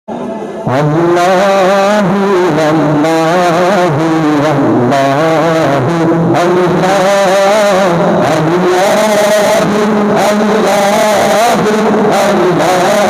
अल्लाहु अल्लाहु अल्लाहु अल्लाहु अल्लाहु अल्लाहु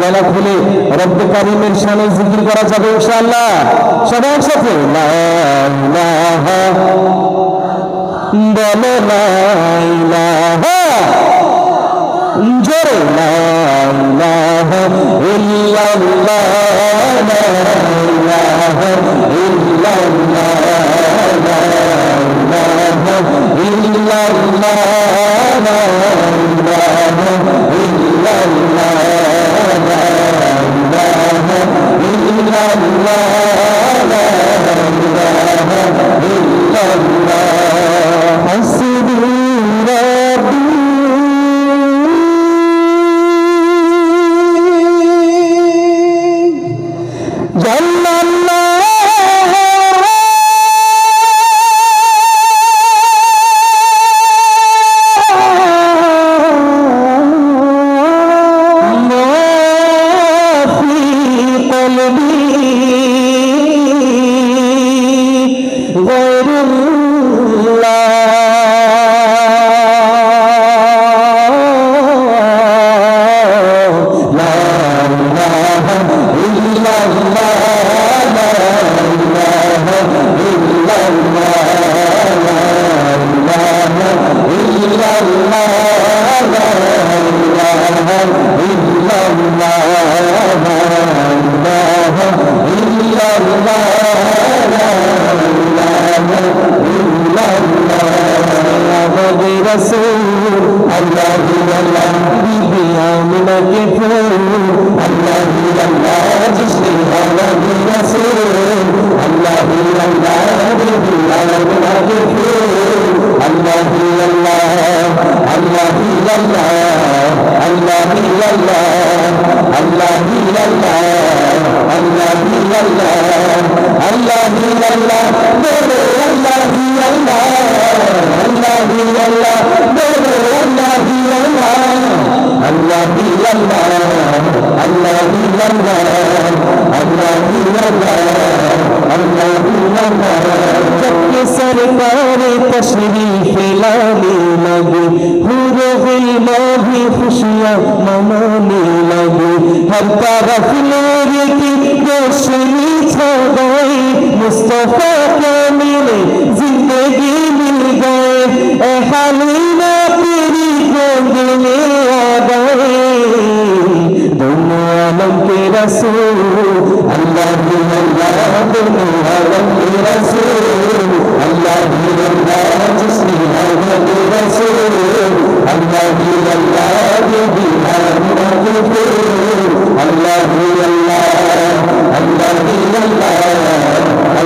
গলা খুলে রব্বে কারীমের শানে জিকির করা যাবে ইনশাআল্লাহ। সবার সাথে লা ইলাহা বলো লা ইলাহা, জোরে লা ইলাহা ইল্লাল্লাহ, লা ইলাহা ইল্লাল্লাহ, লা ইলাহা ইল্লাল্লাহ, লা ইলাহা ইল্লাল্লাহ।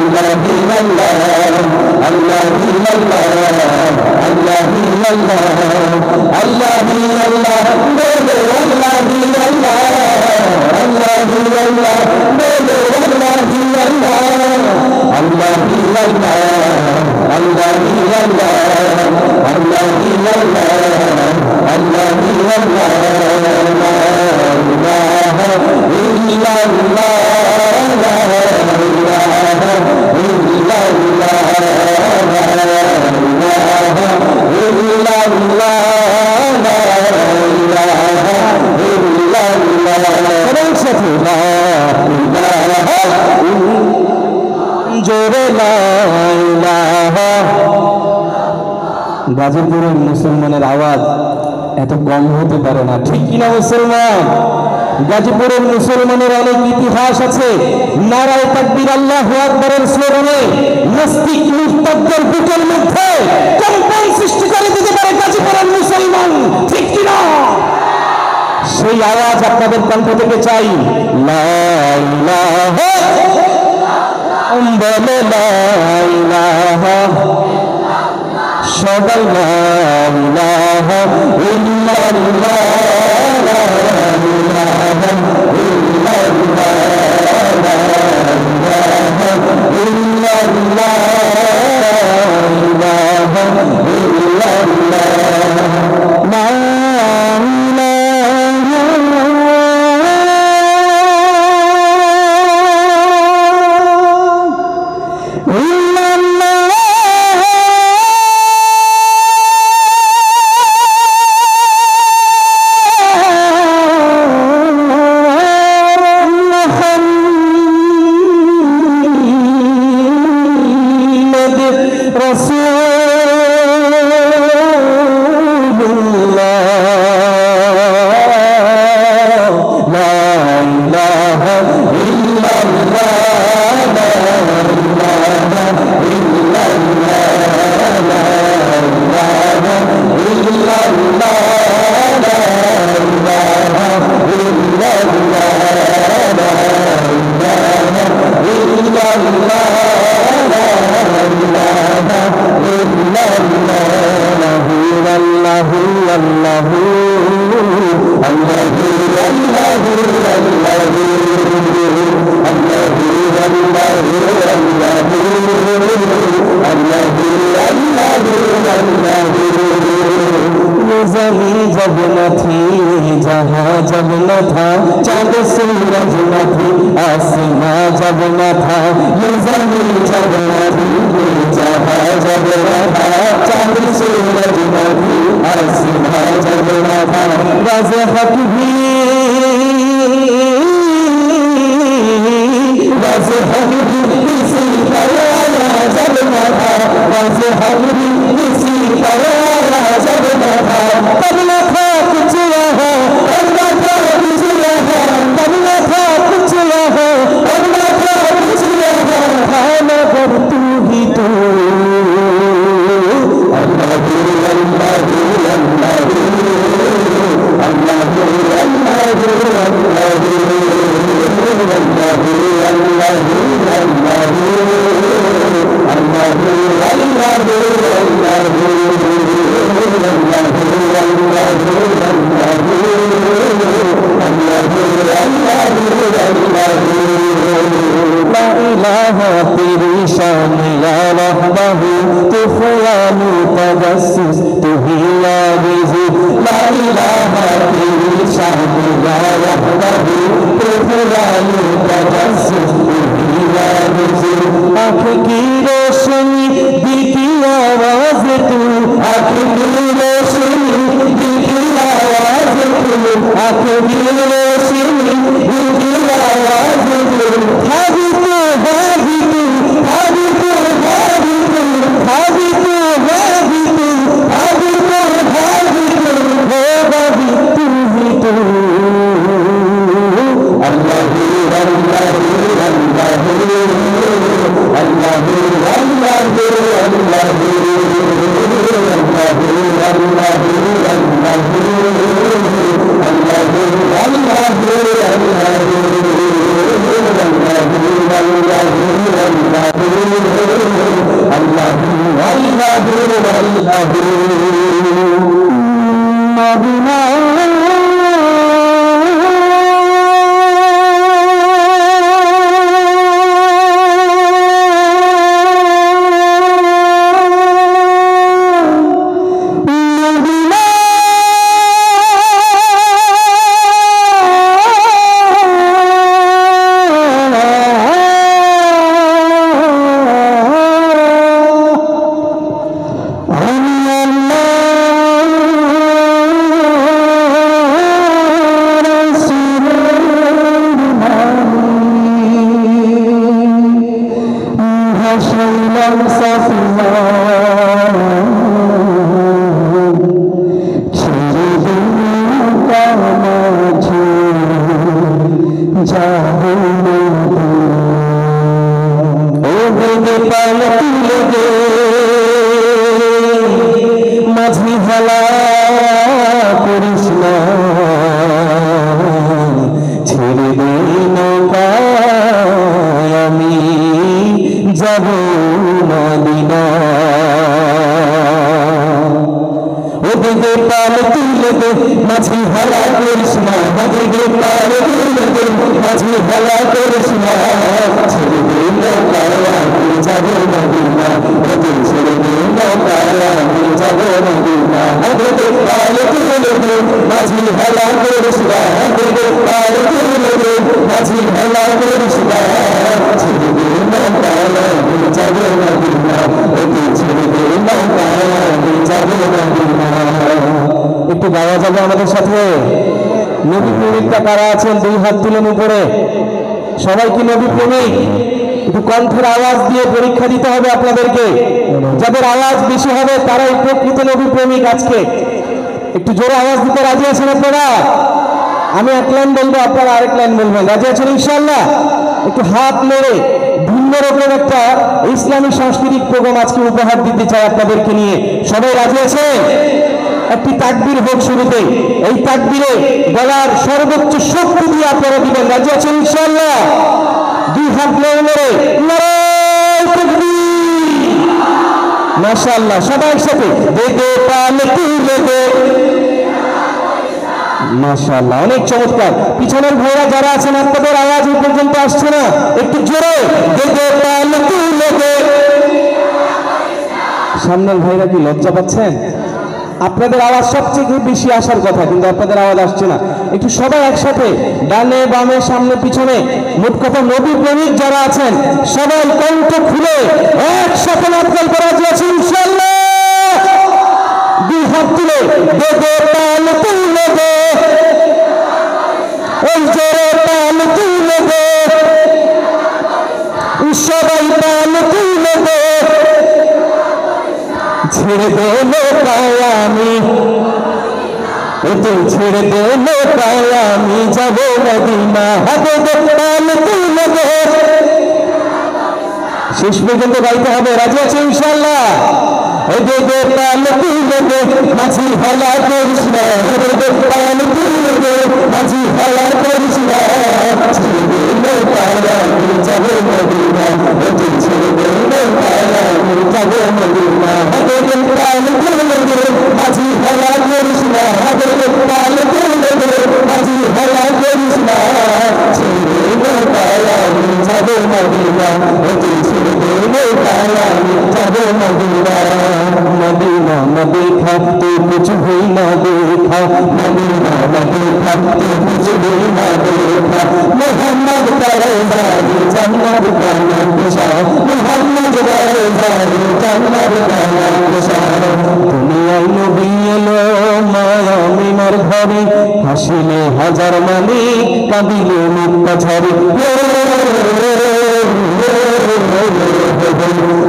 Allah গাজীপুরের মুসলমানের আওয়াজ এত কম হতে পারে না, ঠিক কিনা মুসলমান? গাজীপুরের মুসলমানের অনেক ইতিহাস আছে। নারায়ে তাকবীর আল্লাহু আকবারের স্লোগানে নাস্তিক মুরতাদদের বুকের মধ্যে কম্পন সৃষ্টি করে দিতে পারে গাজীপুরের মুসলমান, ঠিক কিনা? সেই আওয়াজ আপনাদের কণ্ঠ থেকে চাই। লা ইলাহা বলে লা ইলাহা, সবাই লা ইলাহা ইল্লাল্লাহ, লা ইলাহা ইল্লাল্লাহ, লা ইলাহা ইল্লাল্লাহ, লা ইলাহা ইল্লাল্লাহ, লা जब न थी जहाँ जब न था चाँद सूरज न थी आसमां जब न था ये ज़मीन जब न थी जहाँ जब न था चाँद सूरज न थी आसमां जब न था राज़ हक भी राज़ हक भी किसी तरह जब न था राज़ हक भी किसी तरह जब न था तब न था कुछ यहाँ तब न था कुछ यहाँ तब न था कुछ यहाँ तब न था कुछ यहाँ था मगर तू ही तू अल्लाह अल्लाह तेरी शान या रहमहू तू ख़यालू तजस्सुस तू ही लाविज़ू ला इलाहा तेरी शान या रहमहू तू ख़यालू तजस्सुस तू ही लाविज़ू आँख की रोशनी दिल की आवाज़ तू आँख की रोशनी दिल की आवाज़ तू आँख की रोशनी दिल की आवाज़ तू Allah মদিনা মাঝি হেলা করিস না, ছেড়ে দে নৌকা আমি যাব মদিনা। ওদিকে পাল তুলে দে মাঝি হেলা করিস না, ওদিকে পাল তুলে দে মাঝি হেলা করিস না, ছেড়ে দে নৌকা আমি যাব মদিনা। ছেড়ে দে নৌকা আমি যাব মদিনা। ওদিকে পাল তুলে দে মাঝি হেলা করিস না, ওদিকে পাল তুলে দে মাঝি হেলা করিস না, ছেড়ে দে নৌকা আমি যাব মদিনা। ছেড়ে দে নৌকা আমি যাব মদিনা। একটু গাওয়া যাবে আমাদের সাথে? নবী প্রেমিকরা কারা আছেন দুই হাত তুলেন উপরে। সবাই কি নবী প্রেমিক? একটু কণ্ঠের আওয়াজ দিয়ে পরীক্ষা দিতে হবে আপনাদেরকে। যাদের আওয়াজ বেশি হবে তারাই প্রকৃত নবী প্রেমিক। আজকে একটু জোরে আওয়াজ দিতে রাজি আছেন আপনারা? আমি এক লাইন বলবো, আপনারা আরেক লাইন বলবেন। রাজি আছেন ইনশাআল্লাহ? একটু হাত নেড়ে ভিন্ন রকম একটা ইসলামী সাংস্কৃতিক প্রোগ্রাম আজকে উপহার দিতে চাই আপনাদেরকে নিয়ে। সবাই রাজি আছেন? একটি তাকবীর হোক শুরুতে। এই তাকবীরে গলার সর্বোচ্চ শক্তি দিয়ে আপনারা দিবেন। রাজি আছেন ইনশাআল্লাহ? দুই হাত নেড়ে নেড়ে নারায়ে তাকবীর। মাশাআল্লাহ, সবাই একসাথে দে দে পাল তুলে দে। মাশাআল্লাহ, অনেক চমৎকার। পিছনের ভাইরা যারা আছেন আপনাদের আওয়াজ এই পর্যন্ত আসছে না, একটু জোরে দে দে পাল তুলে দে। সামনের ভাইরা কি লজ্জা পাচ্ছেন? আপনাদের আওয়াজ সবচেয়ে বেশি আসার কথা, কিন্তু আপনাদের আওয়াজ আসছে না। একটু সবাই একসাথে ডানে বামে সামনে পিছনে, মোট কথা নবী প্রেমিক যারা আছেন সবাই কণ্ঠ খুলে একসাথে নাচগান করা যাচ্ছে ইনশাআল্লাহ। দুই হাত তুলে দে দে পাল তুলে দে, ওই জোরে পাল তুলে দে, সবাই পাল তুলে দে। ছেড়ে দে নৌকায় আমি, তুই ছেড়ে দে নৌকায় আমি যাব মদিনা। হাতে দে পাল তুলে দে। শেষ পর্যন্ত গাইতে হবে। রাজি আছে ইনশাআল্লাহ? দে দে পাল তুলে দে মাঝি হেলা করিস না, দে দে পাল তুলে দে মাঝি হেলা করিস না, ছেড়ে দে নৌকায় আমি যাব মদিনা। তুই ছেড়ে দে নৌকায় আমি যাব মদিনা। দে দে পাল তুলে দে মাঝি হেলা করিস না, দে দে পাল তুলে দে মাঝি হেলা করিস না, ছেড়ে দে নৌকায় আমি যাব মদিনা। তুই ছেড়ে দে নৌকায় আমি যাব মদিনা। मदीना न देखा तो कुछ भी न देखा, मदीना न देखा तो कुछ भी न देखा। मोहम्मद का रज़ाई जन्नत का नक्शा, मोहम्मद का रज़ाई जन्नत का नक्शा। दुनियाय नबी एलो माया मिनार घरे, हासिले हाजार माली कांदिले मुक्ता ঝরে।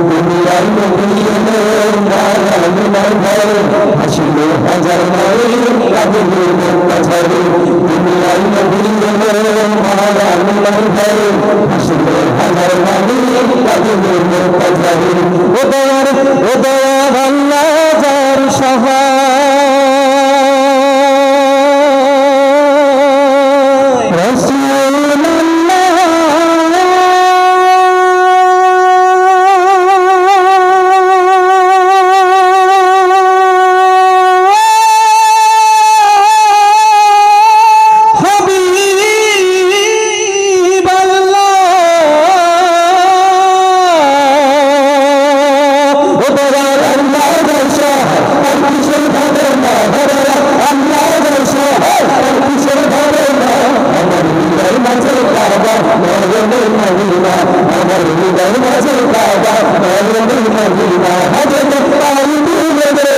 दुनियाय नबी एलो হাসিলে হাজার মাইল কাঁদিলে মুক্তা ঝরে। দুনিয়ায় নবী এলো মায়া মিলার ঘরে, হাসিলে হাজার মাইল কাঁদিলে মুক্তা ঝরে। ও দয়ার আল্লাহ যার সহায়, মদিনা হযরত পাল তুলে দে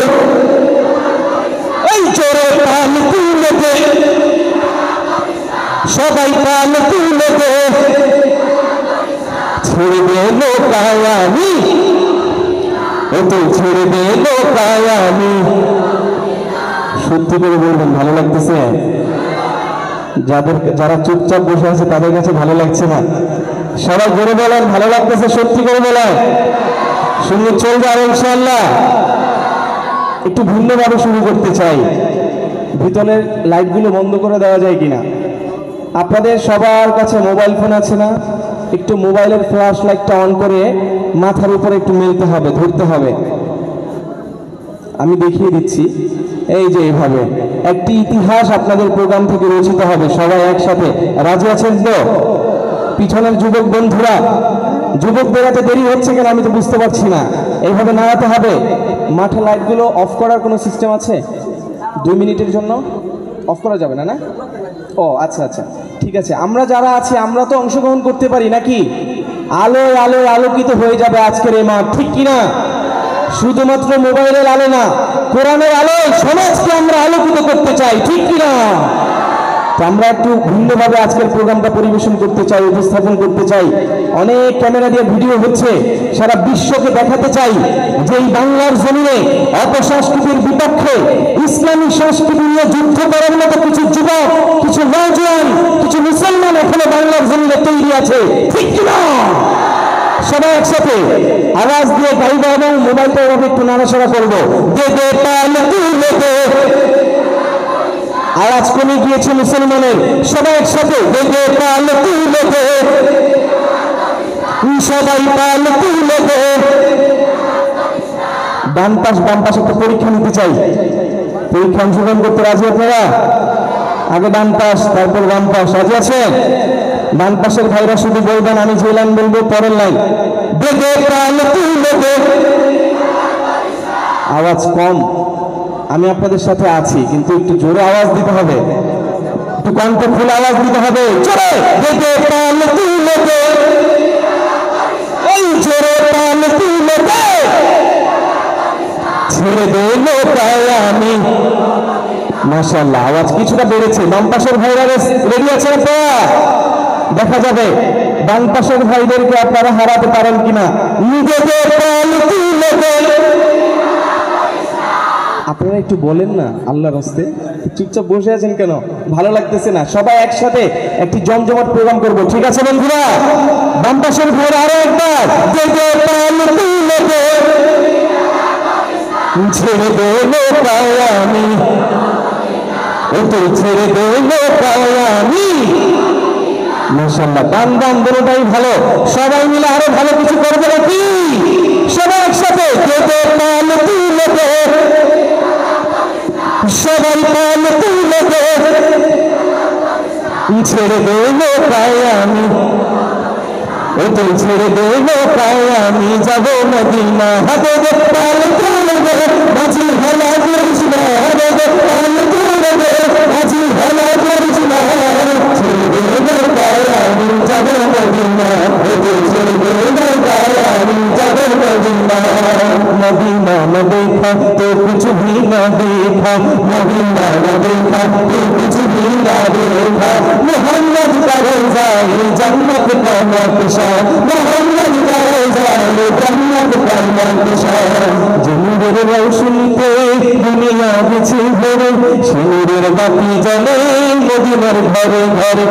এই জোরে পাল তুলে দে সবাই পাল তুলে দে ছেড়ে দে লোকায়ামি ও তুই ছেড়ে দে লোকায়ামি সত্যি করে বলবেন ভালো লাগতেছে যারা চুপচাপ বসে আছে তাদের কাছে ভালো লাগছে না সবাই জোরে বলেন ভালো লাগতেছে সত্যি করে বলেন শুনে চলবে আর ইনশাআল্লাহ একটু ভিন্নভাবে শুরু করতে চাই ভিতরের লাইটগুলো বন্ধ করে দেওয়া যায় কিনা আপনাদের সবার কাছে মোবাইল ফোন আছে না একটু মোবাইলের ফ্ল্যাশ লাইটটা অন করে মাথার উপরে একটু মেলতে হবে ধরতে হবে আমি দেখিয়ে দিচ্ছি এই যে এইভাবে একটি ইতিহাস আপনাদের প্রোগ্রাম থেকে রচিত হবে সবাই একসাথে রাজি আছেন তো পিছনের যুবক বন্ধুরা যুবক বেরাতে দেরি হচ্ছে কেন আমি তো বুঝতে পারছি না এইভাবে নাড়াতে হবে মাঠে লাইটগুলো অফ করার কোনো সিস্টেম আছে 2 মিনিটের জন্য অফ করা যাবে না না ও আচ্ছা আচ্ছা ঠিক আছে আমরা যারা আছি আমরা তো অংশগ্রহণ করতে পারি নাকি আলোয় আলোয় আলোকিত হয়ে যাবে আজকের এই মাঠ ঠিক কিনা শুধুমাত্র মোবাইলের আলো না কোরআনের আলোয় সমাজকে আমরা আলোকিত করতে চাই ঠিক কিনা তো আমরা একটু ভিন্নভাবে আজকের প্রোগ্রামটা পরিবেশন করতে চাই উপস্থাপন করতে চাই অনেক ক্যামেরা দিয়ে ভিডিও হচ্ছে সারা বিশ্বকে দেখাতে চাই যে এই বাংলার জমিনে অপসংস্কৃতির বিপক্ষে ইসলামী সংস্কৃতি নিয়ে যুদ্ধ করার মতো কিছু যুবক কিছু নওজোয়ান কিছু মুসলমান এখানে বাংলার জমিনে তৈরি আছে ঠিক কিনা সবাই একসাথে আওয়াজ দিয়ে গাইব এবং মোবাইলটা এভাবে একটু নাড়াচাড়া করবো দে দে পাল তুলে দে আওয়াজ কমে গিয়েছে মুসলমানের সবাই একসাথে দে দে পাল তুলে দে সবাই পাল তুলে দে বাম পাশ একটা পরীক্ষা নিতে চাই পরীক্ষা অংশগ্রহণ করতে রাজি আপনারা আগে ডান পাশ তারপর বাম পাশ রাজি আছেন ডান পাশের ভাইরা শুধু বলবেন আমি যে লাইন বলবো পরের লাইন দে দে পাল তুলে দে আওয়াজ কম আমি আপনাদের সাথে আছি কিন্তু একটু জোরে আওয়াজ দিতে হবে একটু কণ্ঠ খুলে আওয়াজ দিতে হবে জোরে দে দে পাল তুলে দে এই জোরে পাল তুলে দে ছেড়ে দে লোকায়ামি মাশাআল্লাহ আওয়াজ কিছুটা বেড়েছে বাম পাশের ভাইরা রেডি আছেন আপনারা দেখা যাবে বাম পাশের ভাইদেরকে আপনারা হারাতে পারেন কিনা নিজেদের পাল তুলে দে আপনারা একটু বলেন না আল্লাহর রাস্তে চুপচাপ বসে আছেন কেন ভালো লাগতেছে না সবাই একসাথে একটি জমজমাট প্রোগ্রাম করব ঠিক আছে বন্ধুরা বাম পাশের ভাইরা আরো একবার দে দে পাল তুলে দে ছেড়ে দে লোকায়ামি ও তুই ছেড়ে দে লোকায়ামি মাশাআল্লাহ গান গান দুটোটাই ভালো সবাই মিলে আরো ভালো কিছু করবে নাকি সবাই একসাথে দে দে পাল তুলে দে সবাই পাল তুলে দে ছেড়ে দে লোকায়ামি ও তুই ছেড়ে দে লোকায়ামি যাব মদিনা হাতে দে পাল তুলে দে বাজি ভালা করিস না হাতে দে পাল তুলে দে বাজি ভালা করিস না ছেড়ে দে লোকায়ামি যাব মদিনা ও তুই ছেড়ে দে লোকায়ামি যাব মদিনা मदीना न देखा तो कुछ भी न देखा मदीना न देखा तो कुछ भी न देखा मोहम्मद का रोज़ा ये जन्नत का नक्शा मोहम्मद का रोज़ा ये जन्नत का नक्शा जमीर रोशनीते दुनिया बिछी भरे सूरज बाती जले मदीनार घरे घरे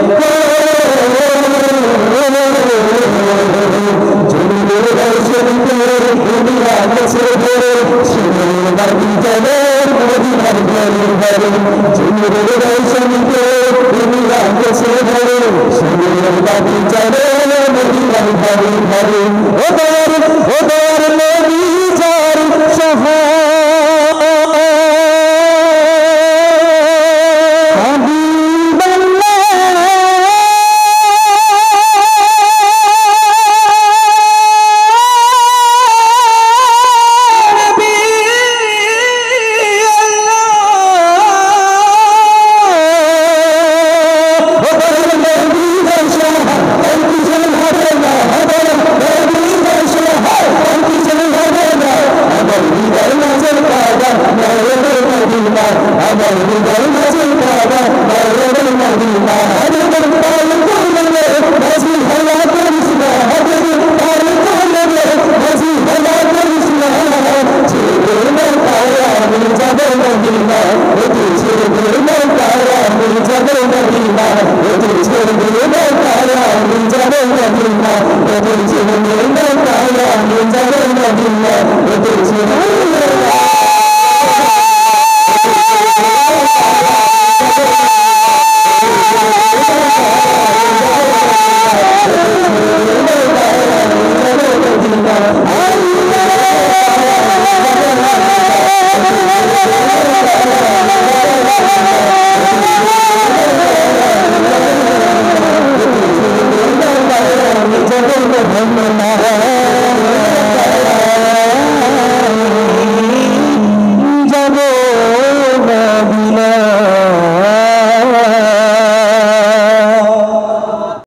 जमीर रोशनीते दुनिया बिछी भरे सूरज बाती जले मदीनार घरे घरे जमीर रोशनीते दुनिया बिछी भरे सूरज बाती जले मदीनार घरे घरे ओ दयार नबी जार सहा Medina,